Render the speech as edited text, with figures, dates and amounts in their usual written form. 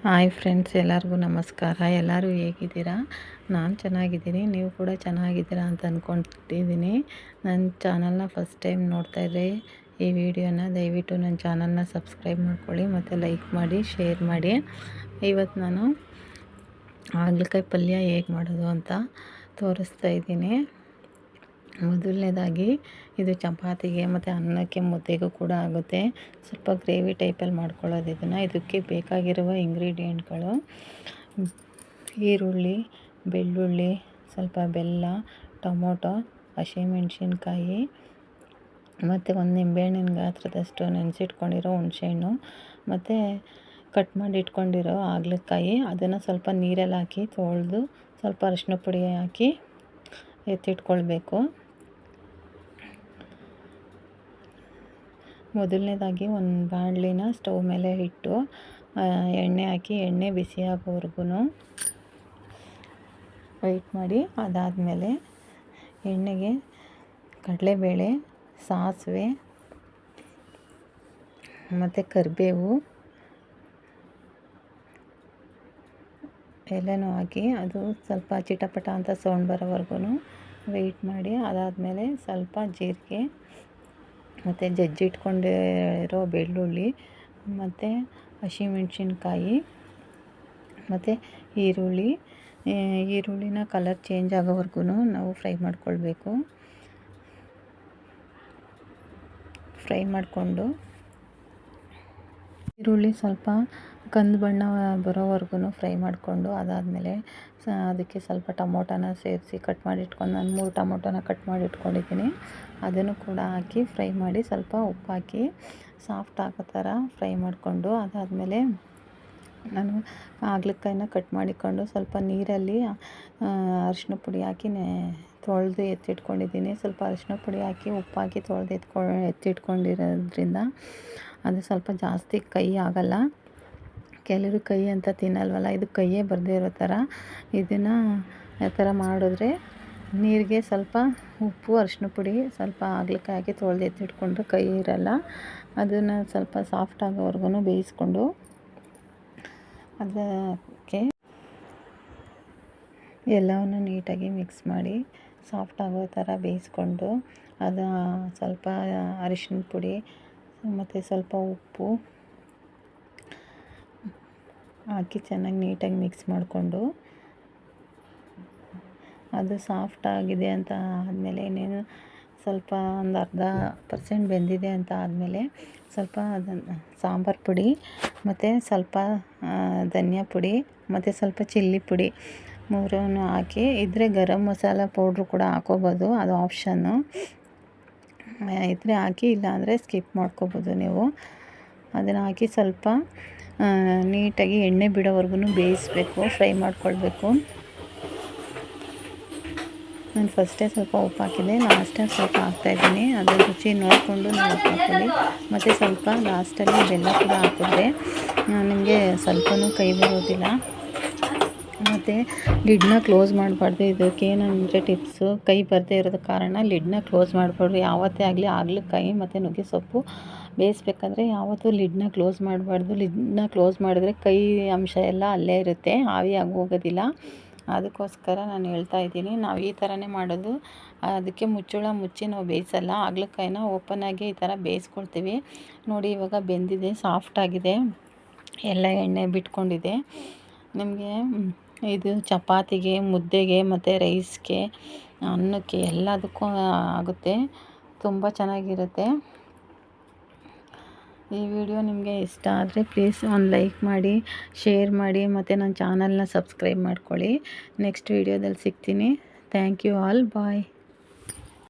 Hi friends, ಎಲ್ಲರಿಗೂ ನಮಸ್ಕಾರ. ಎಲ್ಲರೂ ಹೇಗಿದ್ದೀರಾ? ನಾನು ಚೆನ್ನಾಗಿದ್ದೀನಿ, ನೀವು ಕೂಡ ಚೆನ್ನಾಗಿದ್ದೀರಾ ಅಂತ ಅಂದ್ಕೊತಿದ್ದೀನಿ. ನನ್ನ ಚಾನಲ್ನ ಫಸ್ಟ್ ಟೈಮ್ ನೋಡ್ತಾಯಿದ್ರೆ ಈ ವಿಡಿಯೋನ ದಯವಿಟ್ಟು ನನ್ನ ಚಾನಲ್ನ ಸಬ್ಸ್ಕ್ರೈಬ್ ಮಾಡ್ಕೊಳ್ಳಿ ಮತ್ತು ಲೈಕ್ ಮಾಡಿ, ಶೇರ್ ಮಾಡಿ. ಇವತ್ತು ನಾನು ಹಾಗಲಕಾಯಿ ಪಲ್ಯ ಹೇಗೆ ಮಾಡೋದು ಅಂತ ತೋರಿಸ್ತಾ ಇದ್ದೀನಿ. ಮೊದಲನೇದಾಗಿ ಇದು ಚಪಾತಿಗೆ ಮತ್ತು ಅನ್ನಕ್ಕೆ, ಮುದ್ದೆಗೂ ಕೂಡ ಆಗುತ್ತೆ. ಸ್ವಲ್ಪ ಗ್ರೇವಿ ಟೈಪಲ್ಲಿ ಮಾಡ್ಕೊಳ್ಳೋದು ಇದನ್ನು. ಇದಕ್ಕೆ ಬೇಕಾಗಿರುವ ಇಂಗ್ರೀಡಿಯೆಂಟ್ಗಳು: ಈರುಳ್ಳಿ, ಬೆಳ್ಳುಳ್ಳಿ, ಸ್ವಲ್ಪ ಬೆಲ್ಲ, ಟೊಮೊಟೊ, ಹಸಿಮೆಣ್ಸಿನ್ಕಾಯಿ ಮತ್ತು ಒಂದು ನಿಂಬೆಹಣ್ಣಿನ ಗಾತ್ರದಷ್ಟು ನೆನೆಸಿಟ್ಕೊಂಡಿರೋ ಹುಣಸೆಹಣ್ಣು ಮತ್ತು ಕಟ್ ಮಾಡಿ ಇಟ್ಕೊಂಡಿರೋ ಹಾಗಲಕಾಯಿ. ಅದನ್ನು ಸ್ವಲ್ಪ ನೀರಲ್ಲಿ ಹಾಕಿ ತೊಳೆದು ಸ್ವಲ್ಪ ಅರಿಶಿನ ಪುಡಿ ಹಾಕಿ ಎತ್ತಿಟ್ಕೊಳ್ಬೇಕು. ಮೊದಲನೇದಾಗಿ ಒಂದು ಬಾಣಲಿನ ಸ್ಟವ್ ಮೇಲೆ ಇಟ್ಟು ಎಣ್ಣೆ ಹಾಕಿ ಎಣ್ಣೆ ಬಿಸಿ ಆಗೋವರೆಗೂ ವೆಯ್ಟ್ ಮಾಡಿ. ಅದಾದಮೇಲೆ ಎಣ್ಣೆಗೆ ಕಡಲೆಬೇಳೆ, ಸಾಸಿವೆ ಮತ್ತು ಕರಿಬೇವು ಎಲ್ಲನೂ ಹಾಕಿ ಅದು ಸ್ವಲ್ಪ ಚಿಟಪಟ ಅಂತ ಸೌಂಡ್ ಬರೋವರೆಗೂ ವೆಯ್ಟ್ ಮಾಡಿ. ಅದಾದಮೇಲೆ ಸ್ವಲ್ಪ ಜೀರಿಗೆ ಮತ್ತು ಜಜ್ಜಿಟ್ಕೊಂಡಿರೋ ಬೆಳ್ಳುಳ್ಳಿ ಮತ್ತು ಹಸಿಮೆಣ್ಸಿನ್ಕಾಯಿ ಮತ್ತು ಈರುಳ್ಳಿನ ಕಲರ್ ಚೇಂಜ್ ಆಗೋವರೆಗೂ ನಾವು ಫ್ರೈ ಮಾಡಿಕೊಂಡು ಈರುಳ್ಳಿ ಸ್ವಲ್ಪ ಕಂದು ಬಣ್ಣ ಬರೋವರೆಗೂ ಫ್ರೈ ಮಾಡಿಕೊಂಡು ಅದಾದಮೇಲೆ ಅದಕ್ಕೆ ಸ್ವಲ್ಪ ಟೊಮೊಟೊನ ಸೇರಿಸಿ ನಾನು 3 ಟೊಮೊಟೊನ ಕಟ್ ಮಾಡಿ ಇಟ್ಕೊಂಡಿದ್ದೀನಿ. ಅದನ್ನು ಕೂಡ ಹಾಕಿ ಫ್ರೈ ಮಾಡಿ ಸ್ವಲ್ಪ ಉಪ್ಪು ಹಾಕಿ ಸಾಫ್ಟ್ ಆಗೋ ಥರ ಫ್ರೈ ಮಾಡಿಕೊಂಡು ಅದಾದಮೇಲೆ ನಾನು ಹಾಗಲಕಾಯಿನ ಕಟ್ ಮಾಡಿಕೊಂಡು ಸ್ವಲ್ಪ ನೀರಲ್ಲಿ ಅರಿಶಿನ ಪುಡಿ ಹಾಕಿ ತೊಳೆದು ಎತ್ತಿಟ್ಕೊಂಡಿದ್ದೀನಿ. ಸ್ವಲ್ಪ ಅರಿಶಿನ ಪುಡಿ ಹಾಕಿ ಉಪ್ಪು ಹಾಕಿ ತೊಳೆದು ಎತ್ತಿಟ್ಕೊಂಡಿರೋದ್ರಿಂದ ಅದು ಸ್ವಲ್ಪ ಜಾಸ್ತಿ ಕೈ ಆಗಲ್ಲ. ಕೆಲವರು ಕೈ ಅಂತ ತಿನ್ನಲ್ವಲ್ಲ, ಇದು ಕೈಯೇ ಬರದೇ ಇರೋ ಥರ ಇದನ್ನು ಆ ಥರ ಮಾಡಿದ್ರೆ ನೀರಿಗೆ ಸ್ವಲ್ಪ ಉಪ್ಪು, ಅರಿಶಿನ ಪುಡಿ, ಸ್ವಲ್ಪ ಹಾಗಲಕಾಯಿ ಹಾಕಿ ತೊಳೆದು ಎತ್ತಿಟ್ಕೊಂಡ್ರೆ ಕೈ ಇರಲ್ಲ. ಅದನ್ನು ಸ್ವಲ್ಪ ಸಾಫ್ಟ್ ಆಗೋವರೆಗೂ ಬೇಯಿಸ್ಕೊಂಡು ಅದಕ್ಕೆ ಎಲ್ಲವನ್ನು ನೀಟಾಗಿ ಮಿಕ್ಸ್ ಮಾಡಿ ಸಾಫ್ಟ್ ಆಗೋ ಥರ ಬೇಯಿಸ್ಕೊಂಡು ಅದು ಸ್ವಲ್ಪ ಅರಿಶಿನ ಪುಡಿ ಮತ್ತು ಸ್ವಲ್ಪ ಉಪ್ಪು ಹಾಕಿ ಚೆನ್ನಾಗಿ ನೀಟಾಗಿ ಮಿಕ್ಸ್ ಮಾಡಿಕೊಂಡು ಅದು ಸಾಫ್ಟ್ ಆಗಿದೆ ಅಂತ ಆದಮೇಲೆ ಇನ್ನೇನು ಸ್ವಲ್ಪ ಒಂದು 40% ಬೆಂದಿದೆ ಅಂತ ಆದಮೇಲೆ ಸ್ವಲ್ಪ ಸಾಂಬಾರು ಪುಡಿ ಮತ್ತು ಸ್ವಲ್ಪ ಧನಿಯಾ ಪುಡಿ ಮತ್ತು ಸ್ವಲ್ಪ ಚಿಲ್ಲಿ ಪುಡಿ ಮೂರನ್ನು ಹಾಕಿ ಇದ್ದರೆ ಗರಂ ಮಸಾಲ ಪೌಡ್ರು ಕೂಡ ಹಾಕೋಬೋದು, ಅದು ಆಪ್ಷನ್ನು. ಇದ್ದರೆ ಹಾಕಿ, ಇಲ್ಲಾಂದರೆ ಸ್ಕಿಪ್ ಮಾಡ್ಕೋಬೋದು ನೀವು. ಅದನ್ನು ಹಾಕಿ ಸ್ವಲ್ಪ ನೀಟಾಗಿ ಎಣ್ಣೆ ಬಿಡೋವರೆಗೂ ಬೇಯಿಸಬೇಕು, ಫ್ರೈ ಮಾಡ್ಕೊಳ್ಬೇಕು. ನಾನು ಫಸ್ಟೇ ಸ್ವಲ್ಪ ಉಪ್ಪು ಹಾಕಿದ್ದೆ, ಲಾಸ್ಟಲ್ಲಿ ಸ್ವಲ್ಪ ಹಾಕ್ತಾಯಿದ್ದೀನಿ. ಅದು ರುಚಿ ನೋಡಿಕೊಂಡು ನೀವು ಉಪ್ಪು ಹಾಕ್ಕೊಳ್ಳಿ. ಮತ್ತು ಸ್ವಲ್ಪ ಲಾಸ್ಟಲ್ಲಿ ಬೆಲ್ಲ ಕೂಡ ಹಾಕಿದ್ರೆ ನಿಮಗೆ ಸ್ವಲ್ಪನೂ ಕೈ ಬರೋದಿಲ್ಲ. ಮತ್ತು ಲಿಡ್ನ ಕ್ಲೋಸ್ ಮಾಡಬಾರ್ದು. ಇದಕ್ಕೆ ಏನಂದರೆ ಟಿಪ್ಸು, ಕೈ ಬರದೇ ಇರೋದ ಕಾರಣ ಲಿಡ್ನ ಕ್ಲೋಸ್ ಮಾಡಬಾರ್ದು. ಯಾವತ್ತೇ ಆಗಲಿ ಹಾಗಲಕಾಯಿ ಮತ್ತು ನುಗ್ಗೆ ಸೊಪ್ಪು ಬೇಯಿಸ್ಬೇಕಾದ್ರೆ ಯಾವತ್ತೂ ಲಿಡ್ನ ಕ್ಲೋಸ್ ಮಾಡಬಾರ್ದು. ಲಿಡ್ನ ಕ್ಲೋಸ್ ಮಾಡಿದ್ರೆ ಕೈ ಅಂಶ ಎಲ್ಲ ಅಲ್ಲೇ ಇರುತ್ತೆ, ಆವಿಯಾಗಿ ಹೋಗೋದಿಲ್ಲ. ಅದಕ್ಕೋಸ್ಕರ ನಾನು ಹೇಳ್ತಾ ಇದ್ದೀನಿ. ನಾವು ಈ ಥರನೇ ಮಾಡೋದು. ಅದಕ್ಕೆ ಮುಚ್ಚಳ ಮುಚ್ಚಿ ನಾವು ಬೇಯಿಸಲ್ಲ. ಹಾಗಲಕಾಯಿನ ಓಪನ್ನಾಗಿ ಈ ಥರ ಬೇಯಿಸ್ಕೊಳ್ತೀವಿ. ನೋಡಿ, ಇವಾಗ ಬೆಂದಿದೆ, ಸಾಫ್ಟಾಗಿದೆ, ಎಲ್ಲ ಎಣ್ಣೆ ಬಿಟ್ಕೊಂಡಿದೆ. ನಿಮಗೆ ಇದು ಚಪಾತಿಗೆ, ಮುದ್ದೆಗೆ ಮತ್ತು ರೈಸ್ಗೆ, ಅನ್ನಕ್ಕೆ ಎಲ್ಲದಕ್ಕೂ ಆಗುತ್ತೆ. ತುಂಬ ಚೆನ್ನಾಗಿರುತ್ತೆ. ಈ ವಿಡಿಯೋ ನಿಮಗೆ ಇಷ್ಟ ಆದರೆ ಪ್ಲೀಸ್ ಒಂದು ಲೈಕ್ ಮಾಡಿ, ಶೇರ್ ಮಾಡಿ ಮತ್ತು ನನ್ನ ಚಾನಲ್ನ ಸಬ್ಸ್ಕ್ರೈಬ್ ಮಾಡ್ಕೊಳ್ಳಿ. ನೆಕ್ಸ್ಟ್ ವಿಡಿಯೋದಲ್ಲಿ ಸಿಗ್ತೀನಿ. Thank you all. ಬಾಯ್.